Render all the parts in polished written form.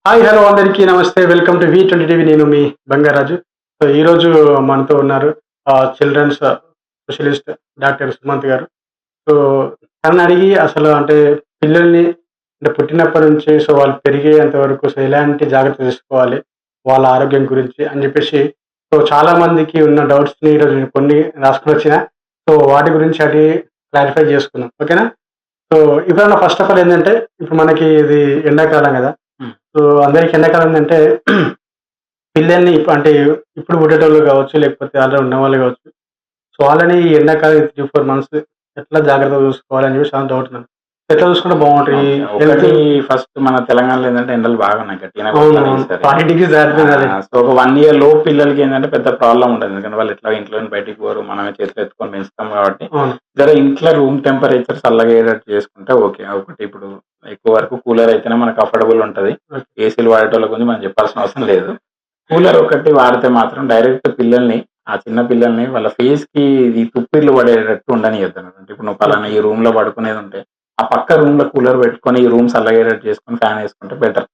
Hi! Hello! అందరికీ నమస్తే. Welcome to వి20 టీవీ. నేను మీ బంగారాజు. సో, ఈరోజు మనతో ఉన్నారు చిల్డ్రన్స్ స్పెషలిస్ట్ డాక్టర్ సుమంత్ గారు. సో, తననడిగి అసలు అంటే పిల్లల్ని అంటే పుట్టినప్పటి నుంచి వాళ్ళు పెరిగేంత వరకు ఎలాంటి జాగ్రత్తలు తీసుకోవాలి, వాళ్ళ ఆరోగ్యం గురించి అని జెప్పేసి చాలా మందికి ఉన్న డౌట్స్‌ని ఈరోజు నేను కొన్ని రాసుకొనొచ్చిన. వాటి గురించి అడిగి క్లారిఫై జేసుకుందాం. ఓకేనా? సో, ఇప్పుడన్నా ఫస్ట్ ఆఫ్ ఆల్ ఏందంటే ఇప్పుడు మనకి ఇది ఎండాకాలం గదా! హ్మ్. అందరికి ఎండాకాలం ఏందంటే పిల్లల్ని అంటే ఇప్పుడు పుట్టేటోళ్ళు గావచ్చు, లేకపోతే ఆల్రెడీ ఉన్నవాళ్ళు గావచ్చు. వాళ్ళని ఈ ఎండాకాలం 3, 4 మంత్స్ ఎట్లా జాగ్రత్తగా చూసుకోవాలి అని చెప్పేసి చాలా డౌట్ నాకు. ఎట్లా చూసుకుంటే బావుంటది? ఓకే. హెల్త్ ఒకటి ఫస్ట్ మన తెలంగాణలో ఏందంటే ఎండలు బాగున్నాయి. గట్టిగానే కొడతాన్నాయి అవునవును. ఈసారి. 40 డిగ్రీస్ దాటిపోయింది ఆల్రెడీ. సో, ఒక 1 ఇయర్ లోపు పిల్లలకి ఏందంటే పెద్ద ప్రాబ్లమ్ ఉండదు. ఎందుకంటే వాళ్ళు ఎట్లాగో ఇంట్లో నుంచి బయటికి పోరు. మనమే చేతిలో ఎత్తుకొని పెంచుతాం కాబట్టి, అవును. జర ఇంట్లో రూమ్ టెంపరేచర్ చల్లగా అయ్యేటట్టు చేసుకుంటే ఓకే. ఒకటి ఇప్పుడు ఎక్కువ వరకు కూలర్ అయితేనే మనకు కంఫర్టబుల్ ఉంటది. ఓకే. ఏసీలు వాడేటోళ్ళ గురించి మనం చెప్పాల్సిన అవసరం లేదు. కూలర్ ఒకటి వాడితే మాత్రం డైరెక్ట్ పిల్లల్ని, ఆ చిన్న పిల్లల్ని వాళ్ళ ఫేస్‌కి ఈ తుప్పిర్లు పడేటట్టు ఉండనియద్దన్నమాట. ఇప్పుడు నువ్వు పలానా ఓకే. ఈ రూమ్‌లో పడుకునేదుంటే, ఆ పక్క రూమ్‌లో కూలర్ పెట్టుకొని, ఈ రూమ్ చల్లగయ్యేటట్టు చేసుకొని ఫ్యాన్ ఏసుకుంటే బెటర్.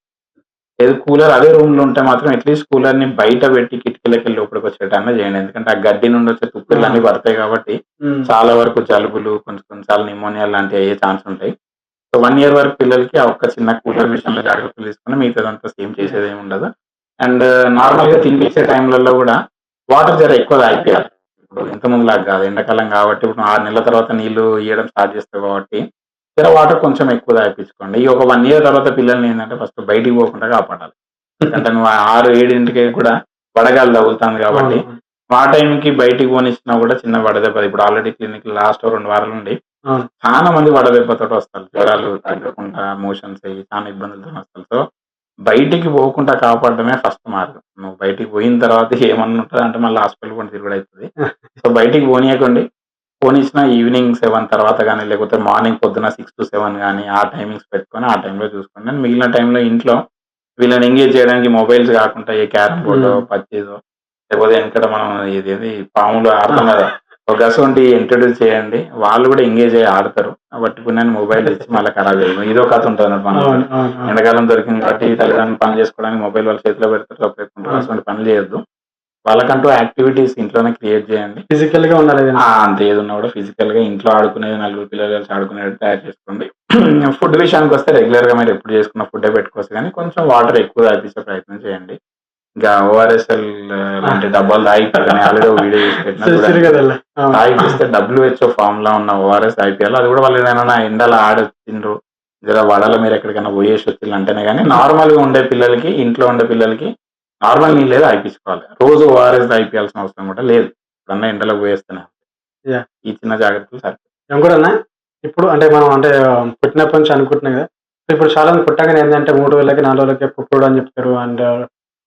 లేదు కూలర్ అదే రూమ్‌లో ఉంటే మాత్రం అట్‌లీస్ట్ కూలర్‌ని బయట పెట్టి కిటికీలకెళ్ళి లోపలికొచ్చేటన్నా చేయండి. ఎందుకంటే ఆ గడ్డి నుండి వచ్చే తుప్పిర్లన్నీ ఆ! పడతాయి కాబట్టి, హ్మ్. చాలా వరకు జలుబులు, కొంచెం కొన్ని సార్లు నిమోనియా లాంటివి అయ్యే ఛాన్స్ ఉంటాయి. సో, 1 ఇయర్ వరకు పిల్లలకి ఆ ఒక్క చిన్న కూలర్ విషయంలో జాగ్రత్తలు తీసుకొని మిగతాదంతా సేమ్ చేసేదేముండదు. అండ్ నార్మల్‌గా తినిపించే టైంలలో గూడా వాటర్ జర ఎక్కువ తాగిపియాలి. ఇప్పుడు ఇంతకుముందులాగా గాదు. ఎండాకాలం కాబట్టి ఇప్పుడు 6 నెలల తర్వాత నీళ్లు ఇయ్యడం స్టార్ట్ చేస్తావు కాబట్టి, జర వాటర్ కొంచెం ఎక్కువ తాగిపించుకోండి. ఈ ఒక 1 ఇయర్ తర్వాత పిల్లల్ని ఏందంటే ఫస్ట్ బయటికి పోకుండా కాపాడాలి. ఎందుకంటే నువ్వు 6, 7కి కూడా వడగాలి తగులుతుంది కాబట్టి, అవును. ఆ టైంకి బయటికి పోనిచ్చినా కూడా చిన్న వడదెబ్బ ఇప్పుడు ఆల్రెడీ క్లినిక్‌లో లాస్ట్ 2 వారాల నుండి అవును. చాలా మంది వడదెబ్బతోటి వస్తారు. జ్వరాలు తగ్గకుండా, మోషన్స్ అయ్యి చాలా ఇబ్బందులతోని వస్తారు. సో, బయటికి పోకుండా కాపాడడమే ఫస్ట్ మార్గం. నువ్వు బయటికి పోయిన తర్వాత ఏమన్నా ఉంటదంటే మళ్ళీ హాస్పిటల్ కొని తిరుగుడయితది. సో, బయటికి పోనీయకండి. పోనిచ్చినా ఈవినింగ్ 7 తర్వాత గాని, లేకపోతే మార్నింగ్ పొద్దున 6-7 గాని ఆ టైమింగ్స్ పెట్టుకొని ఆ టైంలో చూసుకోండి. అండ్ మిగిలిన టైంలో ఇంట్లో వీళ్ళని ఎంగేజ్ చేయడానికి మొబైల్స్ కాకుండా ఏ క్యారమ్ బోర్డో, హ్మ్. పచ్చీసో లేకపోతే వెనకట మనం ఇదేది పాములు ఆడతాం కదా! ఒక గసొంటియి ఇంట్రొడ్యూస్ చేయండి. వాళ్ళు కూడా ఎంగేజ్ అయ్యి ఆడతారు. బట్టి పుణ్యాన్ని మొబైల్ తెచ్చి మళ్ళా ఖరాబ్ చేయడం. ఇదో కథ ఉంటదన్నమాట అవును. మనతోని. అవును. అవును. ఎండాకాలం దొరికింది కాబట్టి తల్లిదండ్రులు పని చేసుకోవడానికి మొబైల్ వాళ్ళ చేతిలో పెడతారు. సపరేట్‌గా అవును. అటువంటి పనులు చేయొద్దు. వాళ్ళకంటూ యాక్టివిటీస్ ఇంట్లోనే క్రియేట్ చేయండి. ఫిజికల్‌గా ఉండాలి ఏదైనా. అంతే ఏదున్నా కూడా ఫిజికల్‌గా ఇంట్లో ఆడుకునేది నలుగురు పిల్లలు కలిసి ఆడుకునేటట్టు తయారు చేసుకోండి. ఫుడ్ విషయానికొస్తే రెగ్యులర్‌గా మీరు ఎప్పుడు చేసుకున్న ఫుడ్డే పెట్టుకోవచ్చు గానీ, కొంచెం వాటర్ ఎక్కువ తాగిపించే ప్రయత్నం చేయండి. ఇంకా ఓఆర్ఎస్ఎల్ లాంటి డబ్బాలు తాగిపియాలి. నేను ఆల్రెడీ ఒక వీడియో చేసి పెట్టినా చూసిర్రు చూడండి. గదా! అవును. తాగిపిస్తే డబ్ల్యూహెచ్ఓ ఫార్మ్‌లా ఉన్న ఓఆర్ఎస్ తాగిపియాలి. అది కూడా వాళ్ళు ఏదైనా ఎండలో ఆడొచ్చిండ్రు, జర వడల మీరు ఎక్కడికైనా పోయేసొచ్చిళ్ళు అంటేనే గానీ, నార్మల్‌గా ఉండే పిల్లలకి, ఇంట్లో ఉండే పిల్లలకి నార్మల్ నీళ్ళే తాగిపించుకోవాలి. రోజు ఓఆర్ఎస్ తాగిపియాల్సిన అవసరం కూడా లేదు. ఎప్పుడన్నా ఎండలో పోయేస్తేనే. యాహ్! ఈ చిన్న జాగ్రత్తలు సరిపోతాయి. నేను కూడా అన్నా, ఇప్పుడు అంటే మనం అంటే పుట్టినప్పటి నుంచి అనుకుంటున్నాం గదా! ఇప్పుడు చాలా మంది పుట్టగానే ఏందంటే 3 రోజులకి, 4 రోజులకి పుట్టుడు అని చెప్తారు. అండ్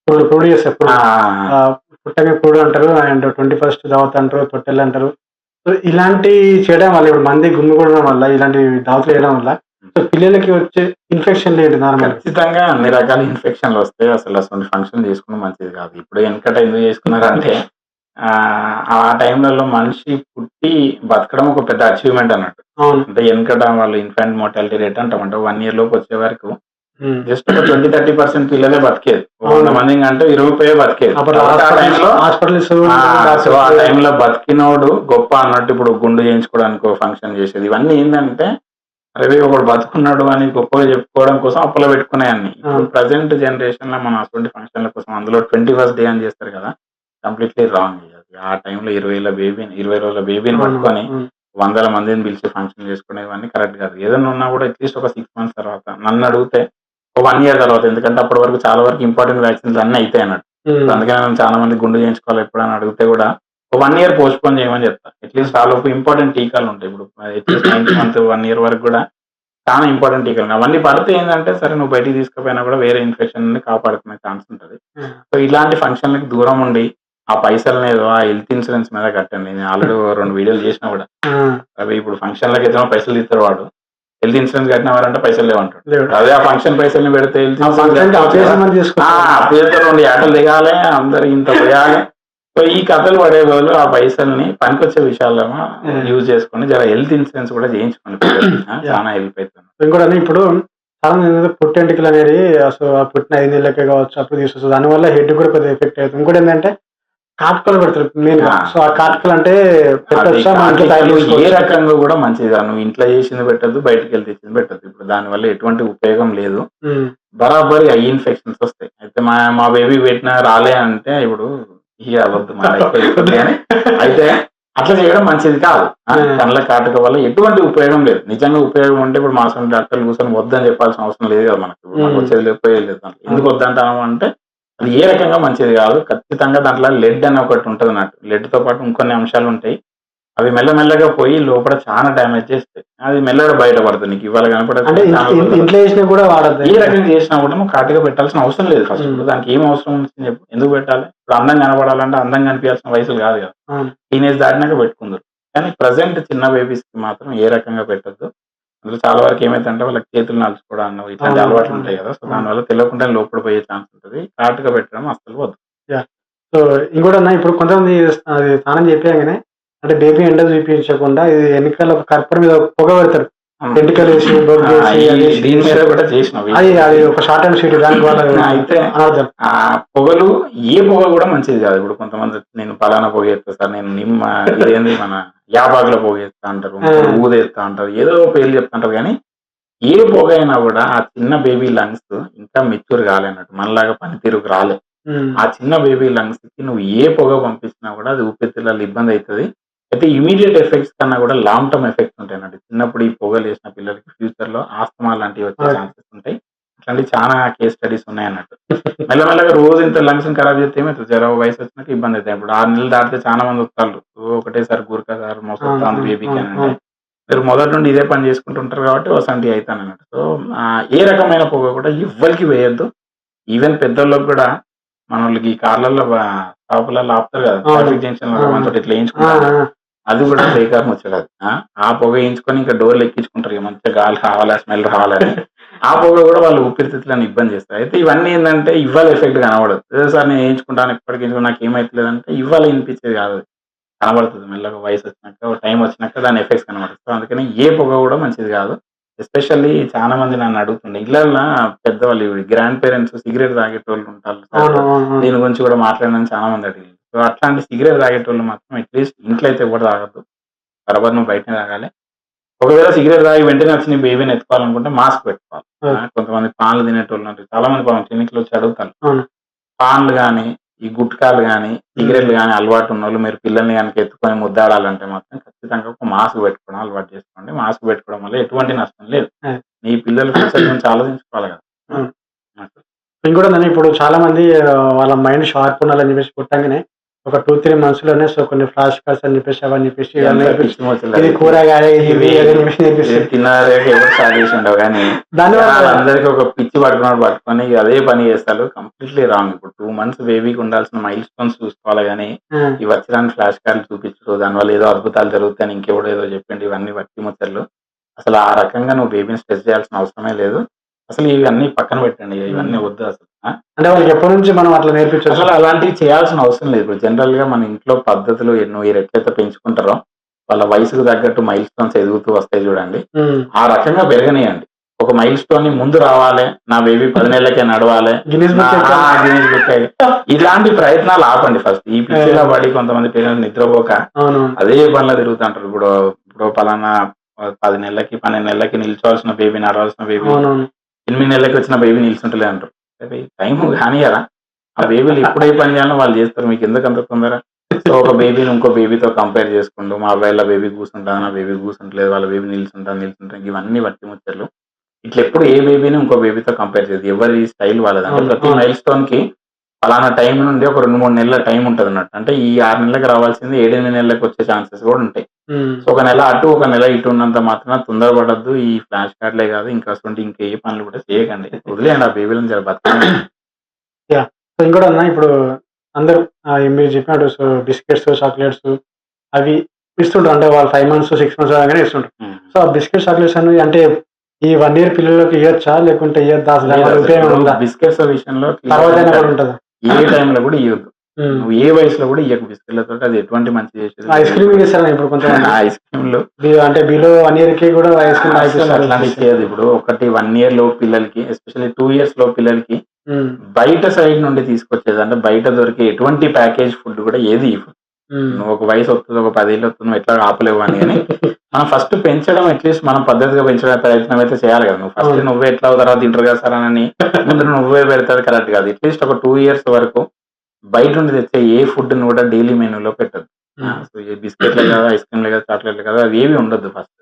పురుడు చేస్తారు ఆ! పురుడు. పుట్టగానే పురుడు అంటారు. అండ్ 21st దావత్ అంటారు. తొట్టెలంటారు. సో, ఇలాంటివి చేయడం వల్ల ఇప్పుడు మంది గుమిగూడడం వల్ల ఇలాంటి దావతులు చేయడం వల్ల పిల్లలకి వచ్చే ఇన్ఫెక్షన్‌లు ఏంటి నార్మల్‌గా? ఖచ్చితంగా అన్ని రకాల ఇన్ఫెక్షన్‌లొస్తాయి. అసలటువంటి ఫంక్షన్ చేసుకోవడం మంచిది కాదు. ఇప్పుడు వెనకట ఎందుకు చేసుకున్నారంటే ఆ టైంలలో మనిషి పుట్టి బతకడం ఒక పెద్ద అచీవ్‌మెంట్ అన్నట్టు. అవును. అంటే వెనకట వాళ్ళు ఇన్ఫాంట్ మోర్టాలిటీ రేట్ అంటాం. అంటే 1 ఇయర్ లోపు వచ్చే వరకు హ్మ్. జస్ట్ ఒక 20-30% పిల్లలే బతికేది. 100 అవును. మందికి అంటే 20 బతికేది. అప్పట్లో కాబట్టి ఆ టైంలో హాస్పిటల్స్ సో, ఆ డాక్టర్స్ టైంలో బతికినోడు గొప్ప అన్నట్టు ఇప్పుడు గుండు చేయించుకోవడానికో ఫంక్షన్ చేసేది. ఇవన్నీ ఏందంటే అరే! ఒకడు బతుకున్నాడు అని గొప్పగా చెప్పుకోవడం కోసం అప్పట్లో పెట్టుకునేయన్ని. ఇప్పుడు అవును. ప్రెజెంట్ జనరేషన్‌లో మనం అటువంటి ఫంక్షన్‌ల కోసం అందులో 21st డే అని చేస్తారు కదా! కంప్లీట్‌లీ రాంగ్ అది. ఆ టైంలో 20 రోజుల బేబీని అవును. పట్టుకొని అవును. వందల మందిని పిలిచి ఫంక్షన్ చేసుకునేవన్నీ కరెక్ట్ కాదు. ఏదన్నా ఉన్నా కూడా అట్‌లీస్ట్ ఒక 6 మంత్స్ తర్వాత నన్నడిగితే ఒక 1 ఇయర్ తర్వాత. ఎందుకంటే అప్పటి వరకు చాలా వరకు ఇంపార్టెంట్ వ్యాక్సిన్స్ అన్నీ అయితాయన్నట్టు. హ్మ్. అందుకనే నన్ను చాలా మంది గుండు చేయించుకోవాలి ఎప్పుడని అడిగితే కూడా ఒక 1 ఇయర్ పోస్ట్‌పోన్ చేయమని చెప్తా. అట్‌లీస్ట్ ఆలోపు ఇంపార్టెంట్ టీకాలుంటాయి. ఇప్పుడు అట్‌లీస్ట్ 9th మంత్ 1 ఇయర్ వరకు కూడా చాలా ఇంపార్టెంట్ టీకాలు. అవన్నీ పడితే ఏందంటే సరే నువ్వు బయటికి తీసుకపోయినా కూడా వేరే ఇన్ఫెక్షన్ నుండి కాపాడుకునే ఛాన్స్ ఉంటది. హ్మ్. సో, ఇలాంటి ఫంక్షన్‌లకి దూరం ఉండి, ఆ పైసలనేదో ఆ హెల్త్ ఇన్స్యూరెన్స్ మీద కట్టండి. నేను ఆల్రెడీ ఓ 2 వీడియోలు చేసినా కూడా. ఆ! అవి ఇప్పుడు ఫంక్షన్‌లకైతేమో పైసలు తీస్తాడు వాడు. హెల్త్ ఇన్స్యూరెన్స్ కట్టినవారంటే పైసలు లేవంటాడు. లేవు. అదే ఆ ఫంక్షన్ పైసల్ని పెడితే హెల్త్ ఆ ఇన్స్యూరెన్స్ ఫంక్షన్‌కి కట్టుకోవచ్చు కదా! అప్పేసామని తీసుకొచ్చారు. పేరుతో 2 యాటలు దిగాలే, అందరికి ఇంత పోయాలే. సో, ఈ కథలు పడే బదులు ఆ పైసల్ని పనికొచ్చే విషయాలేమో హ్మ్. యూజ్ చేసుకొని జర హెల్త్ ఇన్స్యూరెన్స్ కూడా చేయించుకోండి పిల్లలకి. యాహ్! చానా హెల్ప్ అయితది. ఇంకోటని ఇప్పుడు చాలా మంది పుట్టెంటుకలు అనేది అసలు ఆ పుట్టిన 5 నెలలకే కావచ్చు అప్పుడు తీసేస్తారు. దానివల్ల హెడ్ కూడా కొద్దిగా ఎఫెక్ట్ అవుతుంది. ఇంకోటేంటంటే కాటుకలు పెడతారు మెయిన్‌గా. ఆ! సో, ఆ కాటుకలు అంటే అది పెట్టొచ్చా? మన ఇంట్లో తయారు కాటుకలు ఏ చేసుకోవచ్చా? రకంగా కూడా మంచిది కాదు. నువ్వు ఇంట్లో చేసింది పెట్టొద్దు, బయటికెళ్ళి తెచ్చింది పెట్టొద్దు. ఇప్పుడు దానివల్ల ఎటువంటి ఉపయోగం లేదు. హ్మ్. బరాబరి ఐ ఇన్ఫెక్షన్స్ వస్తాయి. అయితే మా మా బేబీ పెట్టినా రాలే అంటే ఇప్పుడు ఇగ వద్దు మళ్ళా ఎక్కువ చెప్పొద్దు గాని అయితే అట్లా చేయడం మంచిది కాదు. హ్మ్. కళ్ళ కాటుక వల్ల ఎటువంటి ఉపయోగం లేదు. నిజంగా ఉపయోగం ఉంటే ఇప్పుడు మాసం డాక్టర్లు కూర్చొని వద్దని చెప్పాల్సిన అవసరం లేదు కదా మనకు. మనకు వచ్చేది లేదు, పోయేది లేదు దాంట్లో. ఎందుకు వద్దంటాము అంటే అది ఏ రకంగా మంచిది కాదు. ఖచ్చితంగా దాంట్లో లెడ్ అని ఒకటి ఉంటదన్నట్టు. లెడ్‌తో పాటు ఇంకొన్ని అంశాలు ఉంటాయి. అవి మెల్లమెల్లగా పోయి లోపల చాలా డ్యామేజ్ చేస్తాయి. అది మెల్లగా బయటపడుతుంది. నీకు ఇవాళ కనపడదు అంటే చాలా రోజుల ఇంట్లో చేసినవి కూడా వాడొద్దా? ఏ రకంగా చేసినా కూడా నువ్వు కాటుక పెట్టాల్సిన అవసరం లేదు ఫస్ట్. ఇప్పుడు దానికి ఏం అవసరం ఉంది చెప్పు? ఎందుకు పెట్టాలి? ఇప్పుడు అందంగా కనపడాలంటే అందంగా కనిపించాల్సిన వయసులు కాదు కదా! అవును. టీనేజ్ దాటినాక పెట్టుకుందురు. కానీ ప్రెజెంట్ చిన్న బేబీస్‌కి మాత్రం ఏ రకంగా పెట్టొద్దు. అందులో చాలా వరకు ఏమైద్దంటే వాళ్ళకి చేతులు నలుచుకోవడం ఇట్లాంటి అవునవును. అలవాట్లు అవును. ఉంటాయి కదా! సో, అవును. దానివల్ల తెలియకుండానే లోపల పోయే ఛాన్స్ ఉంటది. కాటుక పెట్టడం అస్సలు వద్దు. యాహ్! సో, ఇంకోటన్నా ఇప్పుడు కొంతమంది అది స్నానం చేపియంగానే అంటే బేబీ ఎండ చూపించకుండా ఇది ఎనకాల ఒక కర్పూరం మీద పొగ పెడతారు. హ్మ్. ఎంటికలేసి, బొగ్గేసి అదేసి దీని మీద కూడా చేసిన అది వీడియో. అది ఒక షార్ట్ అండ్ స్వీట్ దానికి వాళ్ళ అయితే అనర్థం. పొగలు ఏ పొగ కూడా మంచిది కాదు. ఇప్పుడు కొంతమంది నేను పలానా పొగేత్తా సార్, నేను నిమ్మ ఇదేంది మన యాపాకుల పొగేత్తా అంటారు. ఇంకోటి ఊదేత్తా అంటారు. ఏదో పేర్లు చెప్తుంటారు గానీ, ఏ పొగైనా కూడా ఆ చిన్న బేబీ లంగ్స్ ఇంకా మెచ్యూర్ కాలేనట్టు. మనలాగా పనితీరుకు రాలే. హ్మ్. ఆ చిన్న బేబీ లంగ్స్‌కి నువ్వు ఏ పొగ పంపించినా కూడా అది ఊపిరితిత్తులలో ఇబ్బందయితది. అయితే ఇమ్మీడియేట్ ఎఫెక్ట్స్ కన్నా కూడా లాంగ్ టర్మ్ ఎఫెక్ట్స్ ఉంటాయన్నట్టు. చిన్నప్పుడు ఈ పొగలేసిన పిల్లలకి ఫ్యూచర్‌లో ఆస్తమా లాంటివి వచ్చే ఓకే. ఛాన్సెస్ ఉంటాయి. అట్లాంటివి చాలా కేస్ స్టడీస్ ఉన్నాయన్నట్టు. మెల్లమెల్లగా రోజు ఇంత లంగ్స్‌ని ఖరాబ్ చేస్తే ఏమైతది? జర వయసొచ్చినాక ఇబ్బందయితది. ఇప్పుడు 6 నెలలు దాటితే చాలా మంది వత్తాళ్ళు. ఒకటేసారి గురక సార్ అవును. మోసొత్తాంది అవును. బేబీకి అవును. అనంటే, అవును. మీరు మొదటి నుండి ఇదే పని చేసుకుంటూ ఉంటారు కాబట్టి వసంటియి అయితానన్నట్టు. సో, ఏ రకమైన పొగ కూడా ఎవ్వరికీ వేయొద్దు. ఈవెన్ పెద్దోళ్ళకి కూడా మనోళ్ళకి ఈ కార్‌లలో షాపులలో ఆపుతారు కదా! అవును. ట్రాఫిక్ జంక్షన్‌లో ఆ! మనతోటి ఇట్లా ఆ! ఏయించుకుంటారు. ఆ! అది కూడా బేకార్ ముచ్చటది. ఆ పొగ ఏయించుకొని ఇంకా డోర్‌లు ఎక్కించుకుంటారు. ఇక మంచిగా గాలి రావాలా, స్మెల్ రావాలని. ఆ పొగ కూడా వాళ్ళ ఊపిరితిత్తులను ఇబ్బంది చేస్తాయి. అయితే ఇవన్నీ ఏందంటే ఇవ్వాల ఎఫెక్ట్ కనబడదు. ఏదో సార్ నేను ఏయించుకుంటాను ఎప్పటికి నాకేమైతలేదంటే ఇవ్వాల ఇనిపించేది కాదు అది. కనబడుతది మెల్లగా వయసొచ్చినాక, ఓ టైమ్ వచ్చినాక దాని ఎఫెక్ట్స్ కనబడతాయి. సో, అందుకని ఏ పొగ కూడా మంచిది కాదు. ఎస్పెషల్లీ చాలా మంది నన్ను అడుగుతుండే ఇళ్ళల్ల పెద్దవాళ్ళు గ్రాండ్ పేరెంట్స్ సిగరెట్ తాగేటోళ్ళు ఉంటారు. సార్ అవును. అవును. అవును. దీని గురించి కూడా మాట్లాడనని చాలా మంది అడిగారు. సో, అట్లాంటి సిగరెట్ తాగేటోళ్ళు మాత్రం అట్‌లీస్ట్ ఇంట్లో అయితే ఎవరు తాగొద్దు. బరాబర్ నువ్వు బయటనే తాగాలి. ఒకవేళ సిగరెట్ తాగి వెంటనే వచ్చి నీ బేబీని ఎత్తుకోవాలనుకుంటే మాస్క్ పెట్టుకోవాలి. ఓకే. కొంతమంది పాన్లు తినేటోళ్ళుంటారు. చాలా మంది పాపం క్లినిక్‌లో వచ్చి అడుగుతారు. అవును. పాన్లు గాని, ఈ గుట్కాలు గాని, హ్మ్. సిగరెట్‌లు గాని అలవాటున్నోళ్ళు మీరు పిల్లల్ని గనుక ఎత్తుకొని ముద్దాడాలంటే మాత్రం ఖచ్చితంగా ఒక మాస్క్ పెట్టుకోవడం అలవాటు చేసుకోండి. మాస్క్ పెట్టుకోవడం వల్ల ఎటువంటి నష్టం లేదు. ఆ! నీ పిల్లల ఫ్యూచర్ గురించి ఆలోచించుకోవాలి కదా! అవును. అట్లా. ఇంకోటేందంటే ఇప్పుడు చాలా మంది వాళ్ళ మైండ్ షార్ప్ ఉండాలని చెప్పేసి పుట్టంగానే ఒక 2, 3 మంత్స్‌లోనే సో, కొన్ని ఫ్లాష్ కార్డ్స్ అని చెప్పేసి అవన్నీ చెప్పేసి ఇవన్నీ ఎంత నేర్పించి పిచ్చి ముచ్చట్లు ఇది అవి. కూరగాయ, ఇది ఇవి అది అని చెప్పేసి ఇవి నేర్పిస్తారు. తిన్నదాక ఎవరు స్టార్ట్ చేసి ఉండవు గానీ, దానివల్ల జనాలందరికీ ఒక పిచ్చి పట్టుకున్నట్టు పట్టుకొని ఇగ అదే పని చేస్తారు. Completely wrong. ఇప్పుడు 2 మంత్స్ బేబీకి ఉండాల్సిన మైల్ స్టోన్స్ చూసుకోవాలి గానీ, ఆ! ఈ వచ్చిరాని ఫ్లాష్ కార్డ్‌లు చూపించుడు, దానివల్ల ఏదో అద్భుతాలు జరుగుతాయని ఇంకెవడో ఏదో చెప్పిండు. ఇవన్నీ వట్టి ముచ్చట్లు. అసలు ఆ రకంగా నువ్వు బేబీని స్ట్రెస్ చేయాల్సిన అవసరమే లేదు. అసలు ఇవన్నీ పక్కన పెట్టండి. హ్మ్. ఇవన్నీ వద్దు అసలు. అంటే వాళ్ళకి ఎప్పటినుంచి మనం అట్లా నేర్పించొచ్చు? అసలు అలాంటివి చేయాల్సిన అవసరం లేదు. ఇప్పుడు జనరల్‌గా మన ఇంట్లో పద్ధతులు మీరు ఎట్లయితే పెంచుకుంటారో, వాళ్ళ వయసుకు తగ్గట్టు మైల్ స్టోన్స్ ఎదుగుతూ వస్తాయి చూడండి. హ్మ్. ఆ రకంగా పెరగనీయండి. ఒక మైల్ స్టోన్‌ని ముందు రావాలే, నా బేబీ 10 నెలలకే నడవాలే, గిన్నిస్ నా బుక్ ఎక్కాలి. గిన్నిస్ బుక్ ఇలాంటి ప్రయత్నాలు ఆపండి ఫస్ట్. ఈ పిచ్చిలో ఆ! పడి కొంతమంది పేరెంట్స్ నిద్రపోక అవునవును. అదే పనిలో తిరుగుతుంటారు. ఇప్పుడు పలానా 10 నెలలకి, 12 నెలలకి నిల్చోవాల్సిన బేబీ, నడవాల్సిన బేబీ, అవునవును. 8 నెలలకి వచ్చిన బేబీ నిల్చుంటలే అంటారు. అరే టైము కానీయరా? ఆ బేబీలు ఎప్పుడు ఏ పని చేయాలో వాళ్ళు చేస్తారు. మీకెందుకంత తొందర? సో, ఒక బేబీని ఇంకో బేబీతో కంపేర్ చేసుకుంటూ, మా అబ్బాయిల బేబీ కూర్చుంటది, నా బేబీ కూర్చుంటలేదు, వాళ్ళ బేబీ నిల్చుంటది. ఇవన్నీ వట్టి ముచ్చట్లు. ఇట్లా ఎప్పుడు ఏ బేబీని ఇంకో బేబీతో కంపేర్ చేయొద్దు. ఎవరి స్టైల్ వాళ్ళది. అంటే అవును. ప్రతి అవును. మైల్ స్టోన్‌కి పలానా టైం నుండి ఒక 2, 3 నెలల టైం ఉంటదన్నట్టు. అంటే ఈ 6 నెలలకు రావాల్సింది 7, 8 నెలలకు వచ్చే ఛాన్సెస్ కూడా ఉంటాయి. హ్మ్. సో, ఒక నెల అటు, ఒక నెల ఇటు ఉన్నంత మాత్రాన తొందరపడొద్దు. ఈ ఫ్లాష్ కార్డ్‌లే కాదు ఇంకా అసొంటి ఇంకా ఏ పనులు కూడా చేయకండి. వదిలేయండి ఆ బేబీలను జర బతకనియండి. యాహ్! సో, ఇంకోటన్నా ఇప్పుడు అందరూ మీరు చెప్పినట్టు సో, బిస్కెట్స్, చాక్లేట్స్ అవి ఇస్తుంటారు. అంటే వాళ్ళు 5 మంత్స్, 6 మంత్స్ రాగానే ఇస్తుంటారు. హ్మ్. సో, ఆ బిస్కెట్స్, చాక్లేట్స్ అనేవి అంటే ఈ 1 ఇయర్ పిల్లలకి ఇయ్యొచ్చా? లేకుంటే ఇయ్యొద్దా? అసలు దానివల్ల ఉపయోగం ఇప్పుడు ఉందా? బిస్కెట్స్ విషయంలో తర్వాతైనా క్లియర్‌గా కూడా ఉంటదా? ఏ టైంలో కూడా ఇయ్యొద్దు. నువ్వు ఏ వయసులో కూడా ఇయ్యకు బిస్కెట్లతో, అది ఎటువంటి మంచి చేసేది ఐస్ క్రీమ్ ఇస్తారా ఇప్పుడు కొంచెం ఐస్ క్రీమ్లు అంటే బిలో 1 year కి కూడా ఐస్ క్రీమ్ అట్లాంటివి చేయదు. ఇప్పుడు ఒకటి 1 year లో పిల్లలకి, ఎస్పెషల్లీ 2 years లో పిల్లలకి బయట సైడ్ నుండి తీసుకొచ్చేది, అంటే బయట దొరికే ఎటువంటి ప్యాకేజ్ ఫుడ్ కూడా ఏది ఇవ్వదు. నువ్వు ఒక వయసు వస్తుంది, ఒక 10 ఏళ్ళు వస్తుంది, నువ్వు ఎట్లా ఆపలేవు అని. కానీ మనం ఫస్ట్ పెంచడం అట్లీస్ట్ మనం పద్ధతిగా పెంచడం ప్రయత్నం అయితే చేయాలి కదా. నువ్వు ఫస్ట్ నువ్వే ఎట్లా తర్వాత తింటారు కదా సార్ అని ముందు నువ్వే పెడతాడు కరెక్ట్ కాదు. అట్లీస్ట్ ఒక 2 years వరకు బయట నుండి తెచ్చే ఏ ఫుడ్ ని కూడా డైలీ మెనూలో పెట్టద్దు. సో ఏ బిస్కెట్లే కదా, ఐస్ క్రీమ్లే కదా, చాక్లెట్లే కదా, అవి ఏవి ఉండొద్దు ఫస్ట్.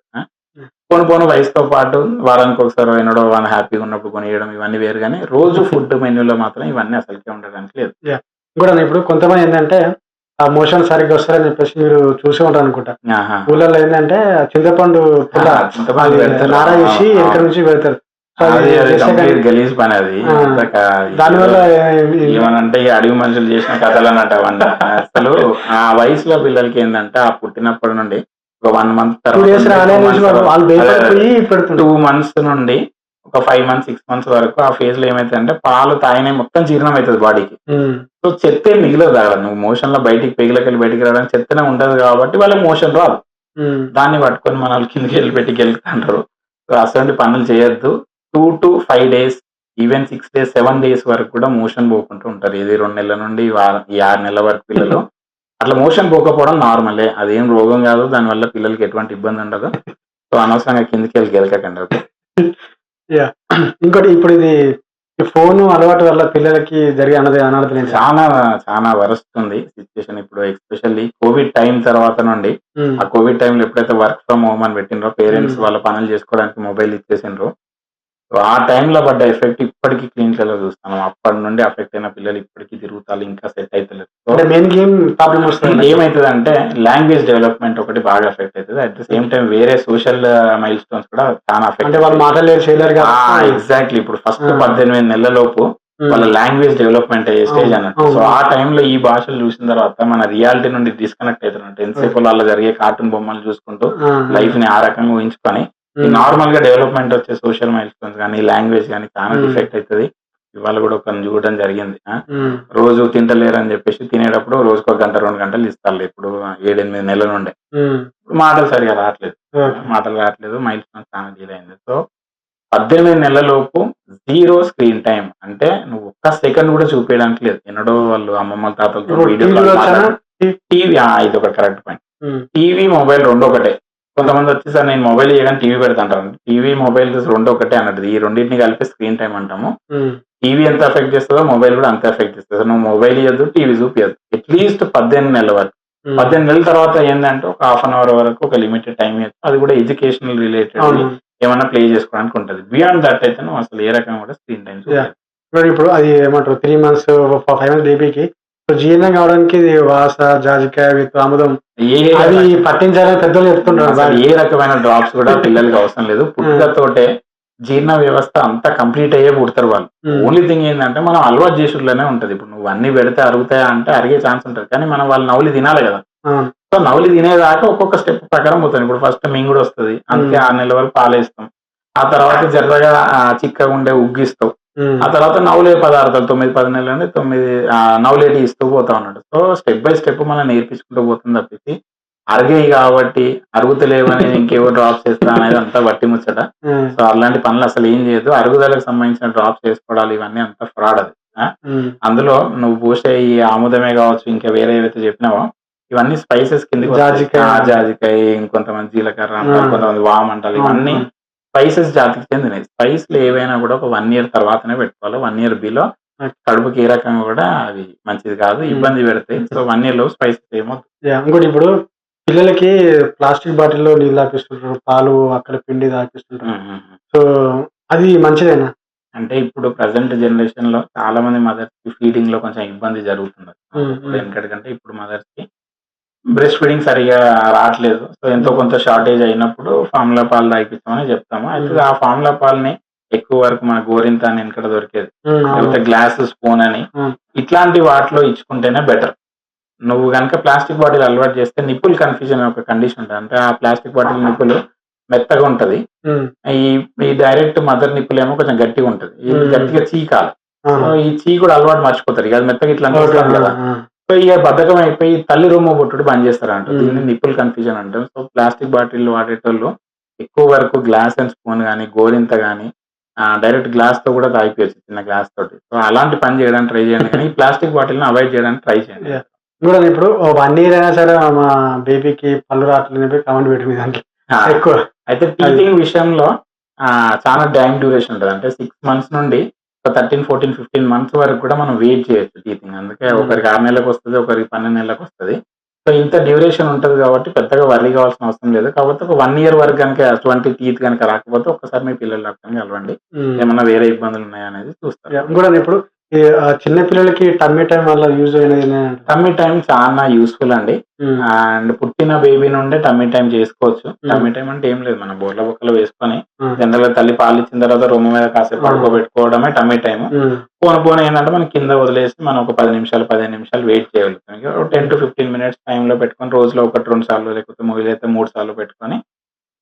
పోను వయసుతో పాటు వారానికి ఒకసారి అయినాడో వాళ్ళు హ్యాపీగా ఉన్నప్పుడు కొనియడం ఇవన్నీ వేరు, కానీ రోజు ఫుడ్ మెన్యూలో మాత్రం ఇవన్నీ అసలుకే ఉండడానికి లేదు. కూడా ఇప్పుడు కొంతమంది ఏంటంటే ఆ మోషన్ సరిగ్గా వస్తారని చెప్పేసి మీరు చూసి ఉంటారు అనుకుంటా. ఊళ్ళలో ఏంటంటే చింతపండు నారా వేసి వెనక నుంచి పెడతారు. గలీజ్ పని అది. దానివల్ల ఏమనంటే అడవి మనుషులు చేసిన కథలు అన్నట్టు అవన్నీ. అసలు ఆ వయసులో పిల్లలకి ఏంటంటే ఆ పుట్టినప్పటి నుండి ఒక 1 month తర్వాత 2 months నుండి ఒక 5 months 6 months వరకు ఆ ఫేజ్ లో ఏమైతుందంటే పాలు తాగిన మొత్తం జీర్ణం అవుతుంది బాడీకి. సో చెత్త మిగిలదు అక్కడ. నువ్వు మోషన్ లో బయటికి పెగిలకెళ్ళి బయటికి రావడానికి చెత్తనే ఉండదు కాబట్టి వాళ్ళకి మోషన్ రాదు. దాన్ని పట్టుకొని మన వాళ్ళు కిందకి వెళ్ళి పెట్టి గెలుపుతుంటారు. సో అటువంటి పనులు చేయొద్దు. 2 to 5 days, even 6 days 7 days వరకు కూడా మోషన్ పోకుంటూ ఉంటారు. ఇది 2 నెలల నుండి ఈ 6 నెలల వరకు పిల్లలు అట్లా మోషన్ పోకపోవడం నార్మలే, అదేం రోగం కాదు. దానివల్ల పిల్లలకి ఎటువంటి ఇబ్బంది ఉండదు. సో అనవసరంగా కిందకి వెళ్ళి గెలకకండి. ఇంకోటి ఇప్పుడు ఇది ఫోన్ అలవాటు వల్ల పిల్లలకి జరిగే అనాథ చాలా చాలా వరస్ట్ ఉంది సిచ్యువేషన్. ఇప్పుడు ఎస్పెషల్లీ కోవిడ్ టైం తర్వాత నుండి, ఆ కోవిడ్ టైంలో ఎప్పుడైతే వర్క్ ఫ్రమ్ హోమ్ అని పెట్టినరో పేరెంట్స్ వాళ్ళ పనులు చేసుకోవడానికి మొబైల్ ఇచ్చేసిండ్రో, సో ఆ టైంలో పడ్డ ఎఫెక్ట్ ఇప్పటికీ క్లినికల్ లో చూస్తాను. అప్పటి నుండి అఫెక్ట్ అయిన పిల్లలు ఇప్పటికీ తిరుగుతారు, ఇంకా సెట్ అవుతలేదు. ఏమవుతుంది అంటే లాంగ్వేజ్ డెవలప్మెంట్ ఒకటి బాగా ఎఫెక్ట్ అవుతుంది. అట్ ద సేమ్ టైం వేరే సోషల్ మైల్ స్టోన్స్ కూడా చాలా ఎఫెక్ట్. ఎగ్జాక్ట్లీ. ఇప్పుడు ఫస్ట్ 18 నెలల లోపు వాళ్ళ లాంగ్వేజ్ డెవలప్మెంట్ అయ్యే స్టేజ్ అన్నట్టు. సో ఆ టైంలో ఈ భాషలు చూసిన తర్వాత మన రియాలిటీ నుండి డిస్కనెక్ట్ అవుతున్నట్టు. ఎంతసేపు వాళ్ళ జరిగే కార్టూన్ బొమ్మలు చూసుకుంటూ లైఫ్ ని ఆ రకంగా ఊహించుకొని నార్మల్ గా డెవలప్మెంట్ వచ్చే సోషల్ మైల్ స్టోన్స్ కానీ లాంగ్వేజ్ కానీ చాలా డిఫెక్ట్ అవుతుంది. ఇవాళ కూడా ఒక చూడడం జరిగింది. రోజు తింటలేరు అని చెప్పేసి తినేటప్పుడు రోజుకు 1 గంట 2 గంటలు ఇస్తారు. ఇప్పుడు 7-8 నెలల నుండే మాటలు సరిగా రావట్లేదు. మైల్ స్టోన్స్ చాలా డీల్ అయింది. సో 18 నెలలలోపు 0 స్క్రీన్ టైం, అంటే నువ్వు ఒక్క సెకండ్ కూడా చూపించడానికి లేదు. ఎన్నడో వాళ్ళు అమ్మమ్మ తాతలతో వీడియో టీవీ, ఇది ఒక కరెక్ట్ పాయింట్. టీవీ మొబైల్ రెండు ఒకటే. కొంతమంది వచ్చి సార్ నేను మొబైల్ చేయడానికి టీవీ పెడతాంటారు. టీవీ మొబైల్ రెండు ఒకటే అన్నట్టు. ఈ రెండింటిని కలిపి స్క్రీన్ టైం అంటాము. టీవీ ఎంత ఎఫెక్ట్ చేస్తుందో మొబైల్ కూడా అంత ఎఫెక్ట్ చేస్తుంది. నువ్వు మొబైల్ ఇవ్వద్దు, టీవీ చూపించద్దు. అట్లీస్ట్ 18 నెలల వరకు. 18 నెలల తర్వాత ఏంటంటే ఒక 1/2 hour వరకు ఒక లిమిటెడ్ టైం ఇవ్వచ్చు. అది కూడా ఎడ్యుకేషనల్ రిలేటెడ్ ఏమన్నా ప్లే చేసుకోవడానికి ఉంటుంది. బియాండ్ దట్ అయితే నువ్వు అసలు ఏ రకంగా కూడా స్క్రీన్ టైం చూడాలి. ఇప్పుడు అది ఏమంటారు 3 months 5 months బేబీకి జీర్ణం కావడానికి వాస, జాజికాయ విత్ ఆముదం అది పట్టించాలని పెద్దలు చెప్తుంటారు. ఏ రకమైన డ్రాప్స్ కూడా పిల్లలకి అవసరం లేదు. పుట్టుకతోటే జీర్ణ వ్యవస్థ అంతా కంప్లీట్ అయ్యే పుడతారు వాళ్ళు. ఓన్లీ థింగ్ ఏంటంటే మనం అలవాటు చేసుడులోనే ఉంటది. ఇప్పుడు నువ్వు అన్ని పెడితే అరుగుతాయా అంటే అరిగే ఛాన్స్ ఉంటుంది, కానీ మనం వాళ్ళు నవ్వులు తినాలి కదా. సో నవ్వులు తినేదాకా ఒక్కొక్క స్టెప్ ప్రకారం పోతుంది. ఇప్పుడు ఫస్ట్ మింగుడు వస్తుంది, అందుకే 6 నెలల వరకు పాలేస్తాం. ఆ తర్వాత జర్రగా చిక్కగా ఉండే ఉగ్గిస్తావు. ఆ తర్వాత నవ్వులే పదార్థాలు 9-10 నెలలు అంటే 9 నవ్వులేటి ఇస్తూ పోతా ఉన్నాడు. సో స్టెప్ బై స్టెప్ మనం నేర్పించుకుంటూ పోతుంది తప్పించి అరిగేయి కాబట్టి అరుగుతలేవని ఇంకేవో డ్రాప్స్ చేస్తా అనేది అంతా బట్టి ముచ్చట. సో అలాంటి పనులు అసలు ఏం చేయదు. అరుగుదలకు సంబంధించిన డ్రాప్స్ చేసుకోవడాలు ఇవన్నీ అంతా ఫ్రాడ్ అది. అందులో నువ్వు పోసే ఈ ఆముదమే కావచ్చు, ఇంకా వేరే ఏవైతే చెప్పినావో ఇవన్నీ స్పైసెస్ కింద, జాజికాయ, ఇంకొంతమంది జీలకర్ర అంటారు, కొంతమంది వామ్ అంటారు. ఇవన్నీ స్పైసెస్ జాతికి చెందినవి. స్పైస్లు ఏవైనా కూడా ఒక 1 year తర్వాతనే పెట్టుకోవాలి. 1 year బిలో కడుపుకి ఏ రకంగా కూడా అవి మంచిది కాదు, ఇబ్బంది పెడతాయి. సో 1 year లో స్పైసెస్ ఏమవుతుంది. ఇంకోటి ఇప్పుడు పిల్లలకి ప్లాస్టిక్ బాటిల్లో నీళ్ళు తాపిస్తుంటారు, పాలు అక్కడ పిండి తాపిస్తుంటారు. సో అది మంచిదేనా? అంటే ఇప్పుడు ప్రజెంట్ జనరేషన్ లో చాలా మంది మదర్స్ కి ఫీడింగ్ లో కొంచెం ఇబ్బంది జరుగుతుంది. ఎందుకంటే ఇప్పుడు మదర్స్ కి బ్రెస్ట్ ఫీడింగ్ సరిగా రావట్లేదు. సో ఎంతో కొంత షార్టేజ్ అయినప్పుడు ఫార్ములా పాలు తాగిపించమని చెప్తాము. అయితే ఆ ఫార్ములా పాలని ఎక్కువ వరకు మన గోరింత అని వెనకడ దొరికేది, లేకపోతే గ్లాస్ స్పూన్ అని ఇట్లాంటి వాటిలో ఇచ్చుకుంటేనే బెటర్. నువ్వు కనుక ప్లాస్టిక్ బాటిల్ అలవాటు చేస్తే నిప్పుల్ కన్ఫ్యూజన్ ఒక కండిషన్ ఉంటుంది. అంటే ఆ ప్లాస్టిక్ బాటిల్ నిప్పులు మెత్తగా ఉంటది, ఈ డైరెక్ట్ మదర్ నిప్పులు ఏమో కొంచెం గట్టిగా ఉంటది. ఇది గట్టిగా చీకాలి. ఈ చీ కూడా అలవాటు మర్చిపోతారు. అది మెత్తగా ఇట్లా అనిపిస్తుంది కదా. సో ఇక బద్ధకం అయిపోయి తల్లి రొమ్ము పుట్టుడు బంద్ చేస్తారంట. ఉమ్. దీన్ని నిప్పుల్ కన్ఫ్యూజన్ అంటాం. సో ప్లాస్టిక్ బాటిల్ వాడేటోళ్ళు ఎక్కువ వరకు గ్లాస్ అండ్ స్పూన్ గానీ, గోరింత గానీ డైరెక్ట్ గ్లాస్ తో కూడా తాగిపోయచ్చు చిన్న గ్లాస్ తోటి. సో అలాంటి పని చేయడానికి ట్రై చేయండి కానీ ఈ ప్లాస్టిక్ బాటిల్ ని అవాయిడ్ చేయడానికి ట్రై చేయండి. Yeah. కూడా ఇప్పుడు 1 ఇయర్ అయినా సరే మా బేబీకి పళ్ళు రావట్లేదని చెప్పి కామెంట్ పెట్టింది దాంట్లో ఆ, ఎక్కువ. అయితే టీచింగ్ విషయంలో చాలా టైం డ్యూరేషన్ ఉంటుంది. అంటే 6 months నుండి 13, 14, 15 months వరకు కూడా మనం వెయిట్ చేయొచ్చు టీచింగ్. అందుకే ఒకరికి 6 నెలలకు వస్తుంది, ఒకరికి 12 నెలలకు వస్తుంది. సో ఇంత డ్యూరేషన్ ఉంటది కాబట్టి పెద్దగా వర్రీ కావాల్సిన అవసరం లేదు. కాకపోతే ఒక 1 year వరకు కనుక అటువంటి టీత్ కనుక రాకపోతే ఒక్కసారి మీ పిల్లల డాక్టర్ని కలవండి. ఉమ్. ఏమన్నా వేరే ఇబ్బందులు ఉన్నాయా అనేది చూస్తారు. Yeah. కూడా ఇప్పుడు ఈ చిన్న పిల్లలకి టమ్మీ టైం వల్ల యూజ్ అయినది. టమ్మీ టైం చాలా యూస్ఫుల్ అండి. అండ్ పుట్టిన బేబీ నుండే టమ్మీ టైం చేసుకోవచ్చు. టమ్మీ టైం అంటే ఏం లేదు, మన బోర్ల బొక్కలు వేసుకొని జనరల్ గా తల్లి పాలు ఇచ్చిన తర్వాత రొమ్ము మీద కాసేపు పడుకోబెట్టుకోవడమే టమ్మీ టైం. పోను ఏంటంటే మనం కింద వదిలేసి మనం ఒక 10 నిమిషాలు 15 నిమిషాలు వెయిట్ చేయగలుగుతాం. 10 to 15 minutes టైంలో పెట్టుకొని రోజులో 1-2 సార్లు లేకపోతే మొదలైతే 3 సార్లు పెట్టుకొని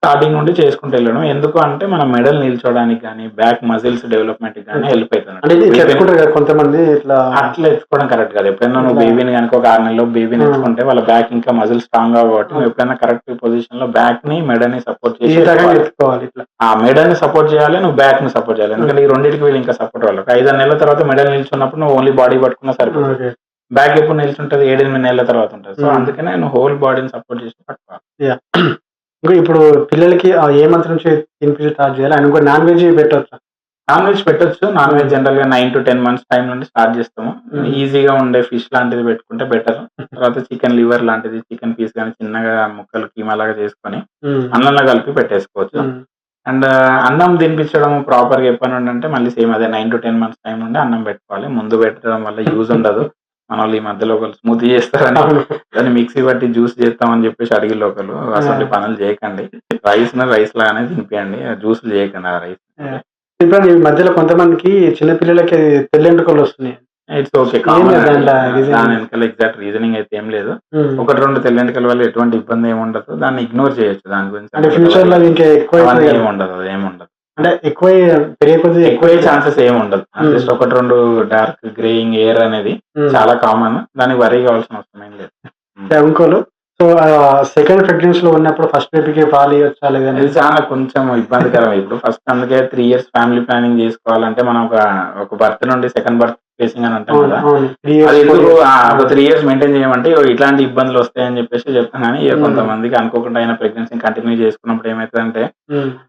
స్టార్టింగ్ నుండి చేసుకుంటూ వెళ్ళడం. ఎందుకు అంటే మన మెడల్ నిల్చోడానికి కానీ బ్యాక్ మజిల్స్ డెవలప్మెంట్ కానీ హెల్ప్ అంటే ఇట్లా ఎత్తుకుంటారు కదా కొంతమంది, ఇట్లా అట్లా ఎత్తుకోవడం కరెక్ట్ కాదు. ఎప్పుడైనా నువ్వు బేబీని కనుక ఒక 6 నెలల్లో బేబీని ఎత్తుకుంటే వాళ్ళ బ్యాక్ ఇంకా మజిల్ స్ట్రాంగ్ కాబట్టి నువ్వు ఎప్పుడైనా కరెక్ట్ పొజిషన్ లో బ్యాక్ ని మెడని సపోర్ట్ ఈ చేసి రకంగా ఎత్తుకోవాలి. ఇట్లా ఆ మెడల్ని సపోర్ట్ చేయాలి, నువ్వు బ్యాక్ ని సపోర్ట్ చేయాలి. ఎందుకంటే ఈ రెండింటికి వీళ్ళు ఇంకా సపోర్ట్ వాళ్ళు 5-6 నెలల తర్వాత మెడల్ నిల్చున్నప్పుడు నువ్వు ఓన్లీ బాడీ పట్టుకున్నా సరిపోతుంది. ఓకే. బ్యాక్ ఎప్పుడు నిల్చుంటది 7-8 నెలల తర్వాత ఉంటుంది. సో అందుకనే నువ్వు హోల్ బాడీని సపోర్ట్ చేసి పట్టుకోవాలి. Yeah. ఇంకా ఇప్పుడు పిల్లలకి ఏ మంత్ నుంచి తినిపించి స్టార్ట్ చేయాలి? ఆయన కూడా నాన్ వెజ్ పెట్టవచ్చు. నాన్ వెజ్ పెట్టొచ్చు. నాన్ వెజ్ జనరల్ గా 9 to 10 months టైం నుండి స్టార్ట్ చేస్తాము. ఈజీగా ఉండే ఫిష్ లాంటిది పెట్టుకుంటే బెటర్. తర్వాత చికెన్ లివర్ లాంటిది, చికెన్ పీస్ కానీ చిన్నగా ముక్కలు కీమా లాగా చేసుకొని అన్నంలో కలిపి పెట్టేసుకోవచ్చు. అండ్ అన్నం తినిపించడం ప్రాపర్ గా ఎప్పటి నుండి అంటే మళ్ళీ సేమ్ అదే 9 to 10 months టైం నుండి అన్నం పెట్టుకోవాలి. ముందు పెట్టడం వల్ల యూజ్ ఉండదు. మన వాళ్ళు ఈ మధ్యలో ఒకరు స్మూతీ చేస్తారని దాన్ని మిక్సీ బట్టి జ్యూస్ చేస్తామని చెప్పేసి అడిగి ఒకరు అసలు పనులు చేయకండి. రైస్ లాగానే తినిపియండి, జ్యూస్లు చేయకండి ఆ రైస్. ఇప్పుడు ఈ మధ్యలో కొంతమందికి చిన్న పిల్లలకి తెల్లెంటుకలు వస్తున్నాయి. ఇట్స్ ఓకే, దాని వెనకాల ఎగ్జాక్ట్ రీజనింగ్ అయితే ఏం లేదు. 1-2 తెల్లెంటుకల వల్ల ఎటువంటి ఇబ్బంది ఏమి ఉండదు. దాన్ని ఇగ్నోర్ చేయొచ్చు. దాని గురించి ఫ్యూచర్ లో ఇంకా ఎక్కువ ఏముండదు, ఏముండదు. అంటే ఎక్కువ ఎక్కువ ఛాన్సెస్ ఏమి ఉండదు. జస్ట్ 1-2 డార్క్ గ్రేయింగ్ ఎయిర్ అనేది చాలా కామన్. దానికి వరీ కావాల్సిన అవసరం ఏం లేదు. ఇంకోలు సో సెకండ్ ప్రెగ్నెన్సీ లో ఉన్నప్పుడు ఫస్ట్ బేబీకి పాలు ఇవ్వచ్చా లేదా? ఇది చాలా కొంచెం ఇబ్బందికరం. ఇప్పుడు ఫస్ట్ అందుకే 3 years ఫ్యామిలీ ప్లానింగ్ చేసుకోవాలంటే మనం ఒక బర్త్ నుండి సెకండ్ బర్త్ ఫేసింగ్ అని అంటాం కదా. అది ఎందుకు ఒక 3 years మెయింటైన్ చేయమంటే ఇట్లాంటి ఇబ్బందులు వస్తాయని చెప్పేసి చెప్తాను. కానీ కొంతమందికి అనుకోకుండా అయిన ప్రెగ్నెన్సీ కంటిన్యూ చేసుకున్నప్పుడు ఏమైతుందంటే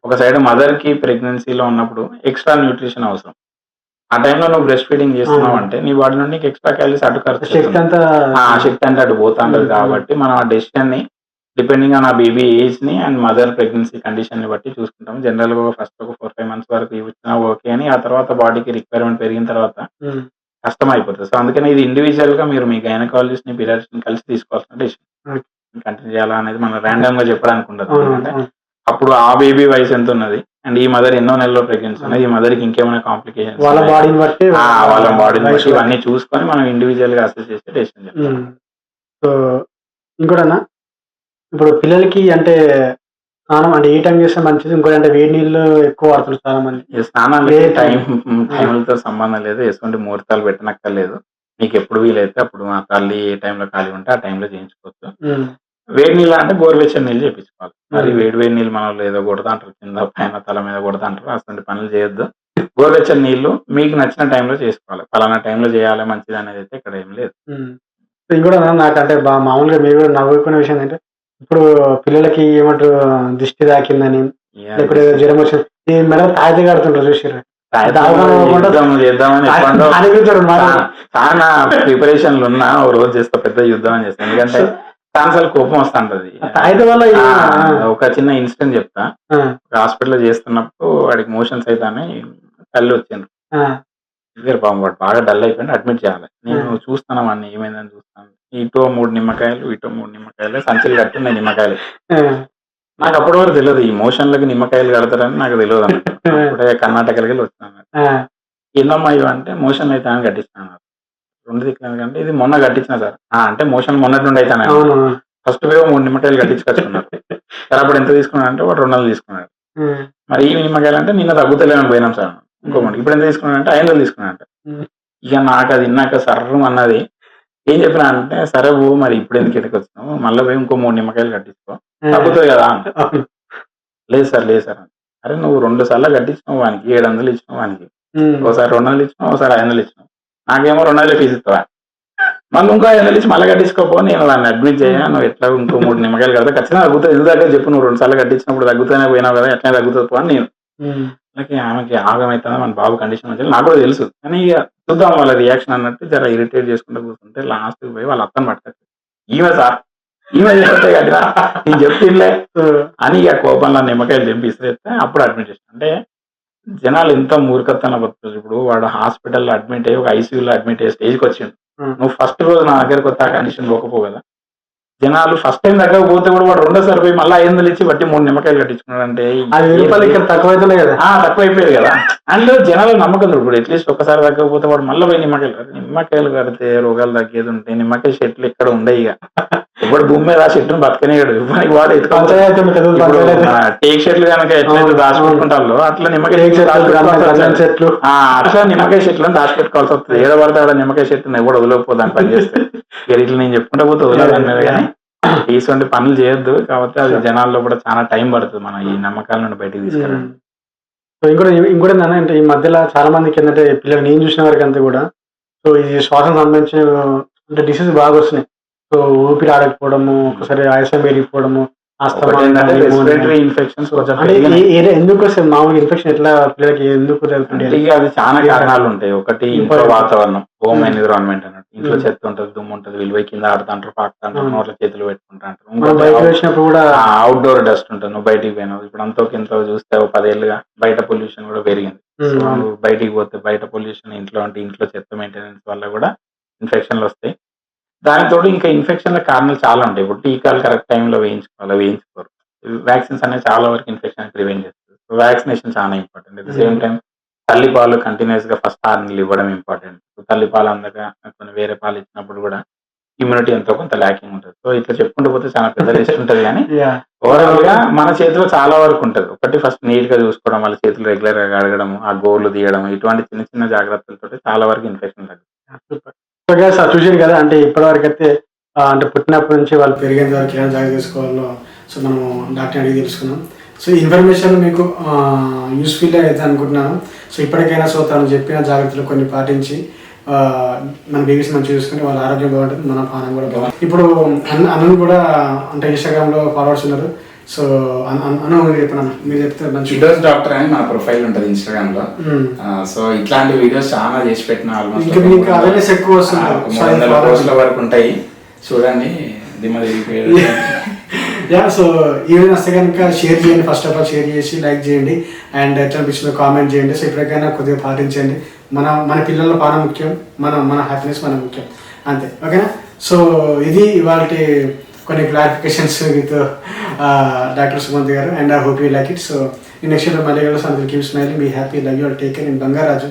ఒక సైడ్ మదర్ కి ప్రెగ్నెన్సీలో ఉన్నప్పుడు ఎక్స్ట్రా న్యూట్రిషన్ అవసరం. ఆ టైంలో నువ్వు బ్రెస్ట్ ఫీడింగ్ చేస్తున్నావు అంటే నీ బాడీ నుండి ఎక్స్ట్రా క్యాలరీస్ అటు ఖర్చు శక్తి అంతా అటు పోతా ఉంటది. కాబట్టి మనం ఆ డెసిషన్ ని డిపెండింగ్ ఆన్ ఆ బేబీ ఏజ్ ని అండ్ మదర్ ప్రెగ్నెన్సీ కండిషన్ ని బట్టి చూసుకుంటాం. జనరల్ గా ఫస్ట్ ఒక 4-5 months వరకు ఇచ్చినా ఓకే అని, ఆ తర్వాత బాడీకి రిక్వైర్మెంట్ పెరిగిన తర్వాత కష్టం అయిపోతుంది. సో అందుకని ఇది ఇండివిజువల్ గా మీరు మీ గైనకాలజిస్ట్ ని పీరియాట్రిస్ట్ ని కలిసి తీసుకోవాల్సిన డెసిషన్. కంటిన్యూ చేయాలా అనేది మనం ర్యాండమ్ గా చెప్పడానికి ఉండదు. ఎందుకంటే అప్పుడు ఆ బేబీ వయసు ఎంత ఉన్నది అండ్ ఈ మదర్ ఎన్నో నెలలో ప్రెగ్నెన్సీ ఉన్నది, ఈ మదర్ కి ఇంకేమైనా కాంప్లికేషన్స్ వాళ్ళ బాడీని బట్టి ఇవన్నీ చూసుకొని మనం ఇండివిజువల్ గా అసెస్ చేసి డెసిషన్ చెప్తాం. సో ఇంకోటన్నా ఇప్పుడు పిల్లలకి అంటే స్నానం అంటే ఏ టైం చేస్తే మంచిది? ఇంకోటి అంటే వేడి నీళ్ళు ఎక్కువ వాడుతున్నారు చాలా మంది. స్నానాలకి టైంలతో సంబంధం లేదు, ఎటువంటి ముహూర్తాలు పెట్టనక్కర్లేదు. నీకు ఎప్పుడు వీలైతే అప్పుడు ఆ తల్లి ఏ టైంలో ఖాళీ ఉంటే ఆ టైంలో చేయించుకోవచ్చు. వేడి నీళ్ళు అంటే గోరువెచ్చని నీళ్ళు చేయించుకోవాలి. మరి వేడి నీళ్ళు మనం ఏదో కొడతా అంటారు, కింద పైన తల మీద కొడతా అంటారు, అటువంటి పనులు చేయొద్దు. గోరువెచ్చని నీళ్ళు మీకు నచ్చిన టైంలో చేసుకోవాలి. పలానా టైంలో చేయాలి మంచిది అనేది అయితే ఇక్కడ ఏం లేదు. ఇది కూడా నాకంటే మామూలుగా మీరు నవ్వుకునే విషయం ఏంటంటే ఇప్పుడు పిల్లలకి ఏమంటారు దిష్టి తాకిందని లేకపోతే జ్వరం వచ్చింది ఈ మేడం తాయితే కడుతుంటారు చూసారు. చాలా ప్రిపరేషన్లు ఉన్నా ఓ రోజు చేస్తా, పెద్ద యుద్ధం అని చేస్తా. ఎందుకంటే చాలా కోపం వస్తుంటది. ఒక చిన్న ఇన్సిడెంట్ చెప్తా. హాస్పిటల్ చేస్తున్నప్పుడు వాడికి మోషన్స్ అయితే తల్లి వచ్చిండ్రు. వాడు బాగా డల్ అయిపోయింది, అడ్మిట్ చేయాలి. నేను చూస్తాను వాడిని ఏమైందని చూస్తాను. ఇటో 3 నిమ్మకాయలు ఇటో 3 నిమ్మకాయలు సంచులు కట్టినాయి నిమ్మకాయలు. నాకు అప్పటి వరకు తెలియదు ఈ మోషన్లకి నిమ్మకాయలు కడతారని నాకు తెలియదు అన్నట్టు. అప్పుడే కర్ణాటకకి వెళ్ళి వచ్చాను. ఎన్నమ్మా ఇవి అంటే మోషన్ అయితే అని కట్టించాను. 2 దిక్కులు కంటే ఇది మొన్న కట్టించిన సార్ అంటే మోషన్ మొన్నటి నుండి అయితే ఫస్ట్ వేవ్ 3 నిమ్మకాయలు కట్టించుకొచ్చుకున్నారు. సార్ అప్పుడు ఎంత తీసుకున్నాడు అంటే వాడు 200 తీసుకున్నాడు. మరి ఈ నిమ్మకాయలు అంటే నిన్న తగ్గుతలేమని పోయినాం సార్. ఇంకోటి ఇప్పుడు ఎంత తీసుకున్నాడు అంటే 500 తీసుకున్నాడు. ఇక నాకు అది ఇన్నాక సర్రం అన్నది ఏం చెప్పినా అంటే, "సరే పో మరి ఇప్పుడెందుకు ఈడకొచ్చినావు? మళ్ళా పోయి ఇంకో 3 నిమ్మకాయలు కట్టించుకో. తగ్గుతది కదా" అన్నా. అవును. "లేదు సార్, లేదు సార్" అన్నా. "అరే నువ్వు 2 సార్లు కట్టించినావు వానికి. 700 ఇచ్చినావు వానికి. ఓసారి 200 ఇచ్చినావు, ఓసారి 500 ఇచ్చినావు. నాకేమో 200 ఫీస్ ఇస్తావా? మళ్ళీ ఇంకో 500 ఇచ్చి మళ్ళీ కట్టించుకోపో. నేను వాడిని అడ్మిట్ చేయ. నువ్వు ఎట్లాగో ఇంకో 3 నిమ్మకాయలు కడితే ఖచ్చితంగా తగ్గుతది. ఎందుకు తగ్గదు చెప్పు? నువ్వు 2 సార్లు కట్టించినప్పుడు తగ్గుతూనే పోయినావు కదా! ఎట్లైనా తగ్గుతది పో" అని నేను. ఆమెకి ఆగమైతుందా మన బాబు కండిషన్ మంచిగా నాకు కూడా తెలుసు. కానీ ఇక చూద్దాం వాళ్ళ రియాక్షన్ అన్నట్టు జర ఇరిటేట్ చేసుకుంటూ కూర్చుంటే లాస్ట్‌కి పోయి వాళ్ళ అత్తని పట్టుకొచ్చింది. "ఈమె సార్, ఈమె చేస్తే కట్టినా నేను చెప్తే అని ఇక కోపంలో నిమ్మకాయలు తెంపి ఇసిరేస్తే అప్పుడు అడ్మిట్ చేసిన. అంటే జనాలు ఎంత మూర్ఖత్వంలో బతుకుతారు. ఇప్పుడు వాడు హాస్పిటల్‌లో అడ్మిట్ అయ్యి ఒక ఐసీయూలో అడ్మిట్ అయ్యే స్టేజ్‌కి వచ్చిండు. నువ్వు ఫస్ట్ రోజు నా దగ్గరికి వస్తే ఆ కండిషన్ పోకపోవు కదా! జనాలు ఫస్ట్ టైమ్ తగ్గకపోతే కూడా వాడు రెండోసారి పోయి మళ్ళా 500 ఇచ్చి బట్టి 3 నిమ్మకాయలు కట్టించుకున్నాడంటే ఆ రూ. ఇక్కడ తక్కువైతున్నాయి కదా! తక్కువైపోయేది కదా! అండ్ జనాలు నమ్మకం ఇప్పుడు అట్లీస్ట్ ఒక్కసారి తగ్గకపోతే వాడు మళ్ళా పోయి నిమ్మకాయలు కడితే రోగాలు తగ్గేది ఉంటాయి. నిమ్మకాయ చెట్లు ఎక్కడ ఉండయి ఇక. ఇప్పుడు భూమి మీద ఆ చెట్టును బతకనేయడు. ఇవ్వడానికి వాడు టేక్ చెట్లు కనుక ఎట్లయితే దాచిపెట్టుకుంటారో అట్లా నిమ్మకాయ చెట్లు అట్లా నిమ్మకాయ చెట్లను దాచిపెట్టుకోవాల్సి వస్తుంది. ఏడ పడితే ఆడ నిమ్మకాయ చెట్టును ఎవడు వదిలేకపోదాన్ని పని చేస్తే ఇట్లా నేను చెప్పుకుంటా పోతే వదలాలన్నది. కానీ ఇటువంటి పనులు చేయొద్దు. కాకపోతే అది జనాల్లో కూడా చాలా టైం పడుతుంది మనం ఈ నమ్మకాల నుండి బయటకు తీసుకురండి. సో ఇంకోటి ఏంటంటే ఈ మధ్యలో చాలా మందికి ఏంటంటే పిల్లలు నేను చూసిన వరకు అంతా కూడా సో ఇది శ్వాసం సంబంధించిన అంటే డిసీజ్ బాగా వస్తున్నాయి. సో ఊపిరి ఆడకపోవడము, ఒకసారి ఆయాసం పెరిగిపోవడము, ఇన్ఫెక్షన్స్ ఎందుకు వస్తుంది మామూలుగా ఇన్ఫెక్షన్ ఎట్లా పిల్లలకి ఎందుకు జరుగుతుంది? అది చాలా కారణాలు ఉంటాయి. ఒకటి ఇంట్లో వాతావరణం, హోమ్ ఎన్విరాన్మెంట్ అన్నట్టు. ఇంట్లో చెత్త ఉంటుంది, దుమ్ము ఉంటుంది, వీళ్ళు పోయి కింద ఆడుతుంటారు, పాకుతుంటారు, నోట్ల చేతులు పెట్టుకుంటా వచ్చినప్పుడు కూడా అవుట్డోర్ డస్ట్ ఉంటుంది. నువ్వు బయటికి పోయినావు ఇప్పుడు అంతో కింద చూస్తే 10 ఏళ్ళుగా బయట పొల్యూషన్ కూడా పెరిగింది. నువ్వు బయటికి పోతే బయట పొల్యూషన్, ఇంట్లో అంటే ఇంట్లో చెత్త మెయింటెనెన్స్ వల్ల కూడా ఇన్ఫెక్షన్లు వస్తాయి. దానితో ఇంకా ఇన్ఫెక్షన్ల కారణాలు చాలా ఉంటాయి. ఇప్పుడు టీకాలు కరెక్ట్ టైంలో వేయించుకోరు. వ్యాక్సిన్స్ అనేవి చాలా వరకు ఇన్ఫెక్షన్ ప్రివెంట్ చేస్తారు. వ్యాక్సినేషన్ చాలా important. At the same time తల్లిపాలు కంటిన్యూస్ గా ఫస్ట్ 6 నెలలు ఇవ్వడం ఇంపార్టెంట్. తల్లిపాలు అందక కొన్ని వేరే పాలు ఇచ్చినప్పుడు కూడా ఇమ్యూనిటీ ఎంతో కొంత ల్యాకింగ్ ఉంటుంది. సో ఇట్లా చెప్పుకుంటూ పోతే చాలా పెద్ద లిస్ట్ ఉంటుంది. కానీ ఓవరాల్ గా మన చేతిలో చాలా వరకు ఉంటుంది. ఒకటి ఫస్ట్ నీట్ గా చూసుకోవడం, వాళ్ళ చేతులు రెగ్యులర్ గా కడగడం, ఆ గోర్లు తీయడం, ఇటువంటి చిన్న చిన్న జాగ్రత్తలతో చాలా వరకు ఇన్ఫెక్షన్ తగ్గుతుంది. చూసాను కదా, అంటే ఇప్పటివరకు అయితే అంటే పుట్టినప్పటి నుంచి వాళ్ళు పెరిగేంత వరకు ఎలా జాగ్రత్త తీసుకోవాలో సో మనం డాక్టర్ అడిగి తెలుసుకున్నాం. సో ఇన్ఫర్మేషన్ మీకు యూస్ఫుల్ అయితే అనుకుంటున్నాను. సో ఇప్పటికైనా సో తను చెప్పిన జాగ్రత్తలు కొన్ని పాటించి మన బేబీస్ మంచిగా చూసుకుని వాళ్ళ ఆరోగ్యం బాగుంటుంది, మన పానం కూడా బాగుంటుంది. ఇప్పుడు అన్నను కూడా అంటే ఇన్స్టాగ్రామ్లో ఫాలోవర్స్ ఉన్నారు. సో అను మీరు చెప్తే మంచి వీడియోస్ డాక్టర్ అని నా ప్రొఫైల్ ఉంటుంది ఇన్స్టాగ్రామ్ లో. సో ఇట్లాంటి వీడియోస్ చాలా చేసి పెట్టిన ఆల్మోస్ట్ అవేర్నెస్ ఎక్కువ వస్తుంది వరకు ఉంటాయి. చూడండి సో ఈ విధంగా వస్తే కనుక షేర్ చేయండి. ఫస్ట్ ఆఫ్ ఆల్ షేర్ చేసి లైక్ చేయండి అండ్ ఎట్లా అనిపించిందో కామెంట్ చేయండి. సో ఇప్పటికైనా కొద్దిగా పాటించండి. మన పిల్లల పానం ముఖ్యం, మన హ్యాపీనెస్ మన ముఖ్యం, అంతే. ఓకేనా? సో ఇది ఇవాళ కొన్ని క్లారిఫికేషన్స్ విత్ డాక్టర్ సుమంత్ గారు and I hope you like it. So ఈ నెక్స్ట్ మళ్ళీ keep smiling, be happy, love you all, take care. In Bangarraju.